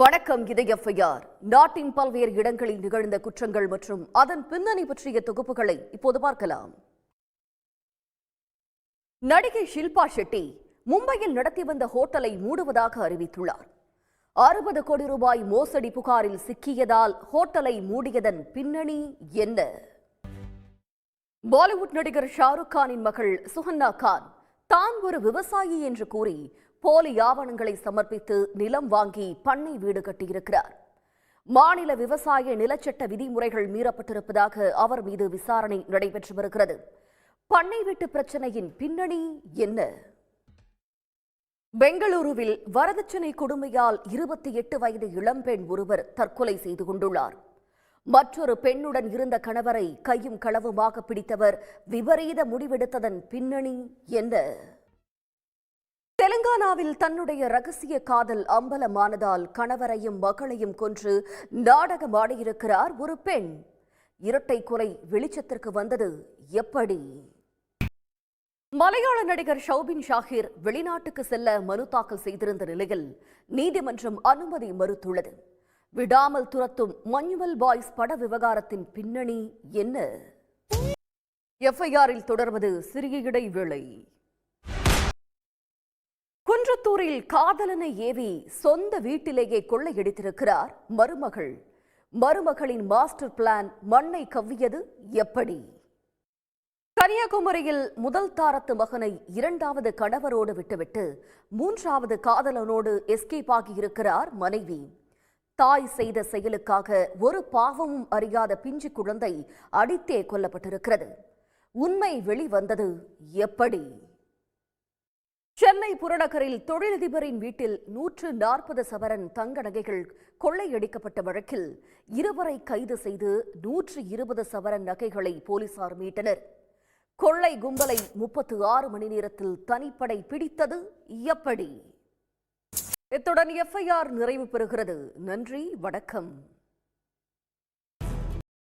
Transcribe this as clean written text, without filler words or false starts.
வணக்கம். இது எஃப்ஐஆர். நாட்டின் பல்வேறு இடங்களில் நிகழ்ந்த குற்றங்கள் மற்றும் அதன் பின்னணி பற்றிய தொகுப்புகளை இப்போது பார்க்கலாம். நடிகை ஷில்பா ஷெட்டி மும்பையில் நடத்தி வந்த ஹோட்டலை மூடுவதாக அறிவித்துள்ளார். 60 கோடி ரூபாய் மோசடி புகாரில் சிக்கியதால் ஹோட்டலை மூடியதன் பின்னணி என்ன? பாலிவுட் நடிகர் ஷாருக் கானின் மகள் சுஹன்னா கான் தான் ஒரு விவசாயி என்று கூறி போலி ஆவணங்களை சமர்ப்பித்து நிலம் வாங்கி பண்ணை வீடு கட்டியிருக்கிறார். மாநில விவசாய நிலச்சட்ட விதிமுறைகள் மீறப்பட்டிருப்பதாக அவர் மீது விசாரணை நடைபெற்று வருகிறது. பண்ணை வீட்டு பிரச்சனையின் பின்னணி என்ன? பெங்களூருவில் வரதட்சணை கொடுமையால் 28 வயது இளம்பெண் ஒருவர் தற்கொலை செய்து கொண்டுள்ளார். மற்றொரு பெண்ணுடன் இருந்த கணவரை கையும் களவுமாக பிடித்தவர் விபரீத முடிவெடுத்ததன் பின்னணி என்ன? தெலுங்கானாவில் தன்னுடைய ரகசிய காதல் அம்பலமானதால் கணவரையும் மகளையும் கொன்று நாடகமாடியிருக்கிறார் ஒரு பெண். இரட்டை கொலை வெளிச்சத்திற்கு வந்தது எப்படி? மலையாள நடிகர் ஷௌபின் ஷாஹிர் வெளிநாட்டுக்கு செல்ல மனு தாக்கல் செய்திருந்த நிலையில் நீதிமன்றம் அனுமதி மறுத்துள்ளது. விடாமல் துரத்தும் மஞ்சுவல் பாய்ஸ் பட விவகாரத்தின் பின்னணி என்ன? எஃப்ஐஆரில் தொடர்வது சிறிய இடைவேளை. குன்றத்தூரில் காதலனை ஏவி சொந்த வீட்டிலேயே கொள்ளையடித்திருக்கிறார் மருமகள். மருமகளின் மாஸ்டர் பிளான் மண்ணை கவ்வியது எப்படி? கன்னியாகுமரியில் முதல் தாரத்து மகனை 2வது கணவரோடு விட்டுவிட்டு 3வது காதலனோடு எஸ்கேப் ஆகியிருக்கிறார் மனைவி. தாய் செய்த செயலுக்காக ஒரு பாவமும் அறியாத பிஞ்சு குழந்தை அடித்தே கொல்லப்பட்டிருக்கிறது. உண்மை வெளிவந்தது எப்படி? சென்னை புறநகரில் தொழிலதிபரின் வீட்டில் 140 சவரன் தங்க நகைகள் கொள்ளையடிக்கப்பட்ட வழக்கில் 2 கைது செய்து 120 சவரன் நகைகளை போலீசார் மீட்டனர். கொள்ளை கும்பலை 36 மணி நேரத்தில் தனிப்படை பிடித்தது எப்படி? இத்துடன் எஃப்ஐஆர் நிறைவு பெறுகிறது. நன்றி, வணக்கம்.